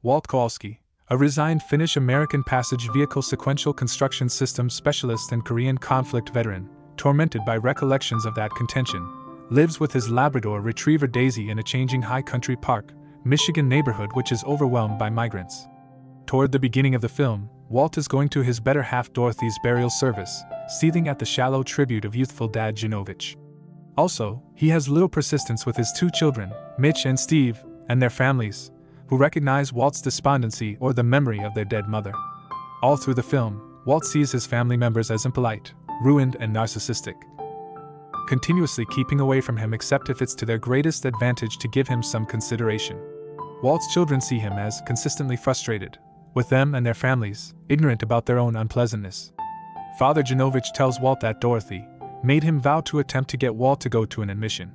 Walt Kowalski, a resigned Finnish-American passage vehicle sequential construction systems specialist and Korean conflict veteran, tormented by recollections of that contention, lives with his Labrador retriever Daisy in a changing High Country Park, Michigan neighborhood which is overwhelmed by migrants. Toward the beginning of the film, Walt is going to his better half Dorothy's burial service, seething at the shallow tribute of youthful dad Janovich. Also, he has little persistence with his two children, Mitch and Steve, and their families, who recognize Walt's despondency or the memory of their dead mother. All through the film, Walt sees his family members as impolite, ruined, and narcissistic, continuously keeping away from him except if it's to their greatest advantage to give him some consideration. Walt's children see him as consistently frustrated with them and their families, ignorant about their own unpleasantness. Father Janovich tells Walt that Dorothy made him vow to attempt to get Walt to go to an admission.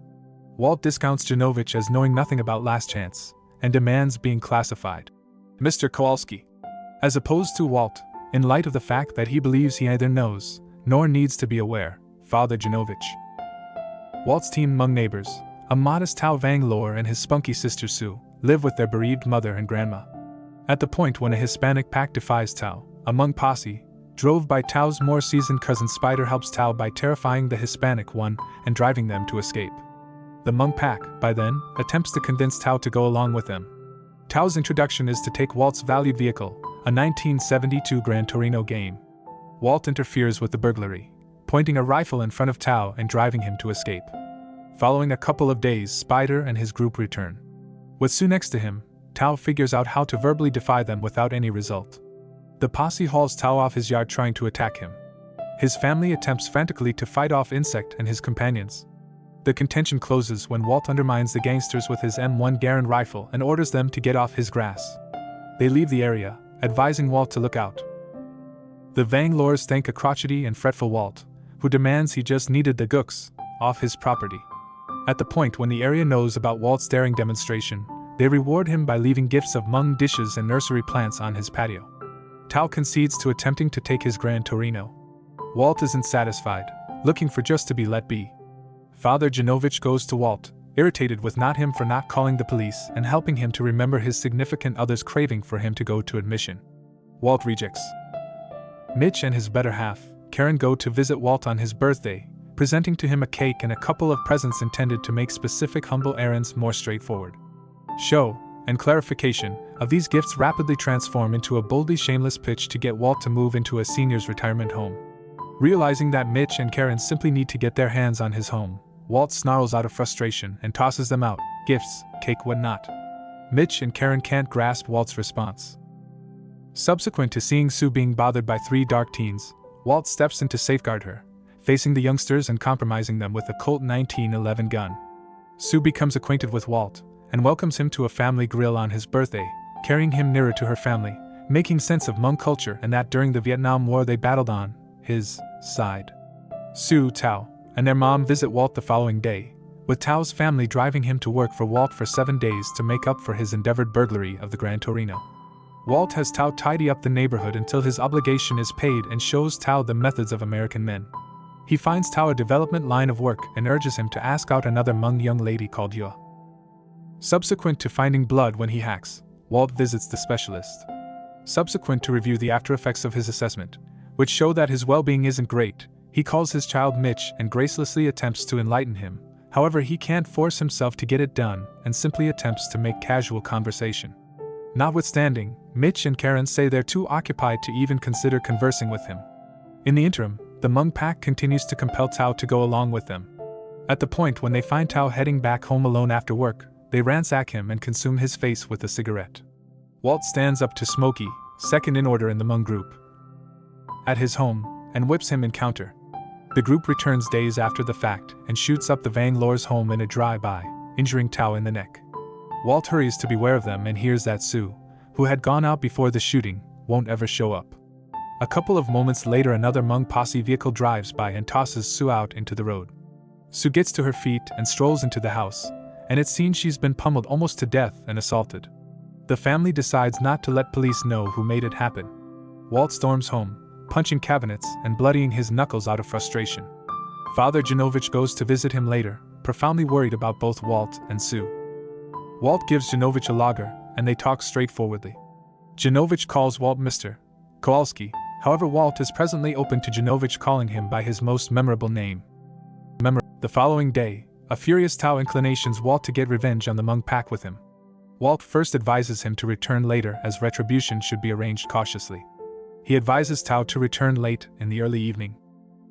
Walt discounts Janovich as knowing nothing about Last Chance and demands being classified Mr. Kowalski, as opposed to Walt, in light of the fact that he believes he neither knows nor needs to be aware. Father Janovich. Walt's teen Hmong neighbors, a modest Tao Vanglor and his spunky sister Sue, live with their bereaved mother and grandma. At the point when a Hispanic pack defies Tao, a Hmong posse, drove by Tao's more seasoned cousin Spider helps Tao by terrifying the Hispanic one and driving them to escape. The Hmong pack, by then, attempts to convince Tao to go along with them. Tao's introduction is to take Walt's valued vehicle, a 1972 Gran Torino game. Walt interferes with the burglary, pointing a rifle in front of Tao and driving him to escape. Following a couple of days, Spider and his group return. With Sue next to him, Tao figures out how to verbally defy them without any result. The posse hauls Tao off his yard trying to attack him. His family attempts frantically to fight off Insect and his companions. The contention closes when Walt undermines the gangsters with his M1 Garand rifle and orders them to get off his grass. They leave the area, advising Walt to look out. The Vanglors thank a crotchety and fretful Walt, who demands he just needed the gooks off his property. At the point when the area knows about Walt's daring demonstration, they reward him by leaving gifts of Hmong dishes and nursery plants on his patio. Tao concedes to attempting to take his Gran Torino. Walt isn't satisfied, looking for just to be let be. Father Janovich goes to Walt, irritated with him for not calling the police and helping him to remember his significant other's craving for him to go to admission. Walt rejects. Mitch and his better half, Karen, go to visit Walt on his birthday, presenting to him a cake and a couple of presents intended to make specific humble errands more straightforward. Show and clarification of these gifts rapidly transform into a boldly shameless pitch to get Walt to move into a senior's retirement home. Realizing that Mitch and Karen simply need to get their hands on his home, Walt snarls out of frustration and tosses them out, gifts, cake, whatnot. Mitch and Karen can't grasp Walt's response. Subsequent to seeing Sue being bothered by three dark teens, Walt steps in to safeguard her, facing the youngsters and compromising them with a Colt 1911 gun. Sue becomes acquainted with Walt and welcomes him to a family grill on his birthday, carrying him nearer to her family, making sense of Hmong culture and that during the Vietnam War they battled on his side. Sue, Tao, and their mom visit Walt the following day, with Tao's family driving him to work for Walt for 7 days to make up for his endeavored burglary of the Gran Torino. Walt has Tao tidy up the neighborhood until his obligation is paid and shows Tao the methods of American men. He finds Tao a development line of work and urges him to ask out another Hmong young lady called Yua. Subsequent to finding blood when he hacks, Walt visits the specialist. Subsequent to review the after effects of his assessment, which show that his well-being isn't great, he calls his child Mitch and gracelessly attempts to enlighten him. However, he can't force himself to get it done and simply attempts to make casual conversation. Notwithstanding, Mitch and Karen say they're too occupied to even consider conversing with him. In the interim, the Hmong pack continues to compel Tao to go along with them. At the point when they find Tao heading back home alone after work, they ransack him and consume his face with a cigarette. Walt stands up to Smokey, second in order in the Hmong group, at his home, and whips him in counter. The group returns days after the fact and shoots up the Vanglor's home in a drive-by, injuring Tao in the neck. Walt hurries to beware of them and hears that Sue, who had gone out before the shooting, won't ever show up. A couple of moments later, another Hmong posse vehicle drives by and tosses Sue out into the road. Sue gets to her feet and strolls into the house, and it's seen she's been pummeled almost to death and assaulted. The family decides not to let police know who made it happen. Walt storms home, punching cabinets and bloodying his knuckles out of frustration. Father Janovich goes to visit him later, profoundly worried about both Walt and Sue. Walt gives Janovich a lager, and they talk straightforwardly. Janovich calls Walt Mr. Kowalski, however Walt is presently open to Janovich calling him by his most memorable name. The following day, a furious Tao inclinations Walt to get revenge on the Hmong pack with him. Walt first advises him to return later as retribution should be arranged cautiously. He advises Tao to return late in the early evening.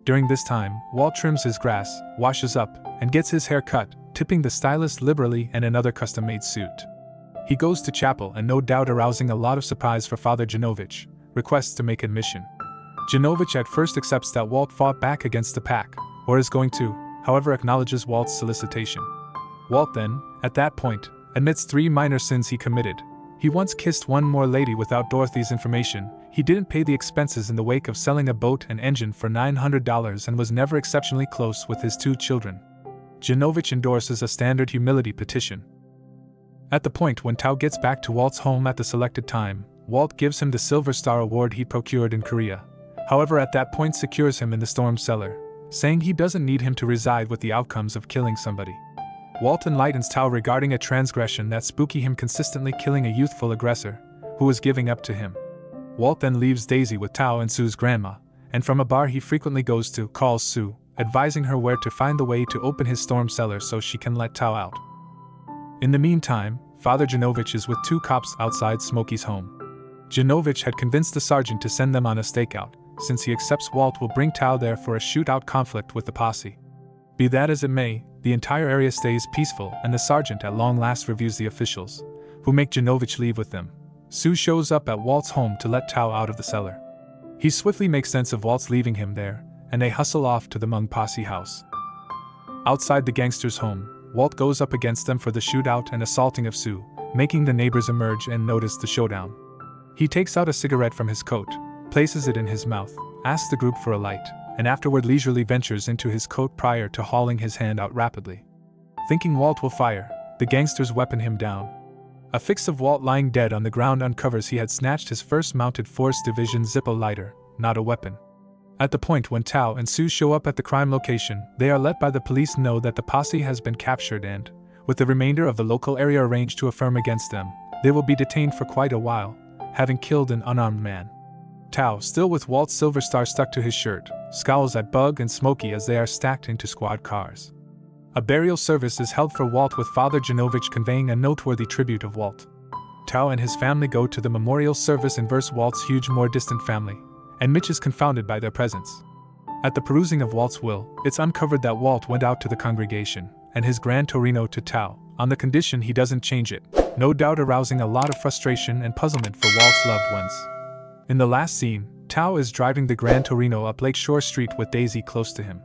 During this time, Walt trims his grass, washes up, and gets his hair cut, tipping the stylist liberally and another custom-made suit. He goes to chapel and no doubt arousing a lot of surprise for Father Janovich, requests to make admission. Janovich at first accepts that Walt fought back against the pack, or is going to, however acknowledges Walt's solicitation. Walt then, at that point, admits 3 minor sins he committed. He once kissed one more lady without Dorothy's information, he didn't pay the expenses in the wake of selling a boat and engine for $900 and was never exceptionally close with his 2 children. Janovich endorses a standard humility petition. At the point when Tao gets back to Walt's home at the selected time, Walt gives him the Silver Star Award he procured in Korea. However, at that point secures him in the storm cellar, saying he doesn't need him to reside with the outcomes of killing somebody. Walt enlightens Tao regarding a transgression that spooky him consistently killing a youthful aggressor, who was giving up to him. Walt then leaves Daisy with Tao and Sue's grandma, and from a bar he frequently goes to, calls Sue, advising her where to find the way to open his storm cellar so she can let Tao out. In the meantime, Father Janovich is with 2 cops outside Smokey's home. Janovich had convinced the sergeant to send them on a stakeout, since he accepts Walt will bring Tao there for a shootout conflict with the posse. Be that as it may, the entire area stays peaceful and the sergeant at long last reviews the officials, who make Janovich leave with them. Sue shows up at Walt's home to let Tao out of the cellar. He swiftly makes sense of Walt's leaving him there, and they hustle off to the Hmong posse house. Outside the gangsters' home, Walt goes up against them for the shootout and assaulting of Sue, making the neighbors emerge and notice the showdown. He takes out a cigarette from his coat, places it in his mouth, asks the group for a light, and afterward leisurely ventures into his coat prior to hauling his hand out rapidly. Thinking Walt will fire, the gangsters weapon him down. A fix of Walt lying dead on the ground uncovers he had snatched his first mounted Force Division Zippo lighter, not a weapon. At the point when Tao and Sue show up at the crime location, they are let by the police know that the posse has been captured and, with the remainder of the local area arranged to affirm against them, they will be detained for quite a while, having killed an unarmed man. Tao, still with Walt's Silver Star stuck to his shirt, scowls at Bug and Smokey as they are stacked into squad cars. A burial service is held for Walt with Father Janovich conveying a noteworthy tribute of Walt. Tao and his family go to the memorial service and verse Walt's huge more distant family, and Mitch is confounded by their presence. At the perusing of Walt's will, it's uncovered that Walt went out to the congregation, and his Gran Torino to Tao, on the condition he doesn't change it, no doubt arousing a lot of frustration and puzzlement for Walt's loved ones. In the last scene, Tao is driving the Gran Torino up Lakeshore Street with Daisy close to him.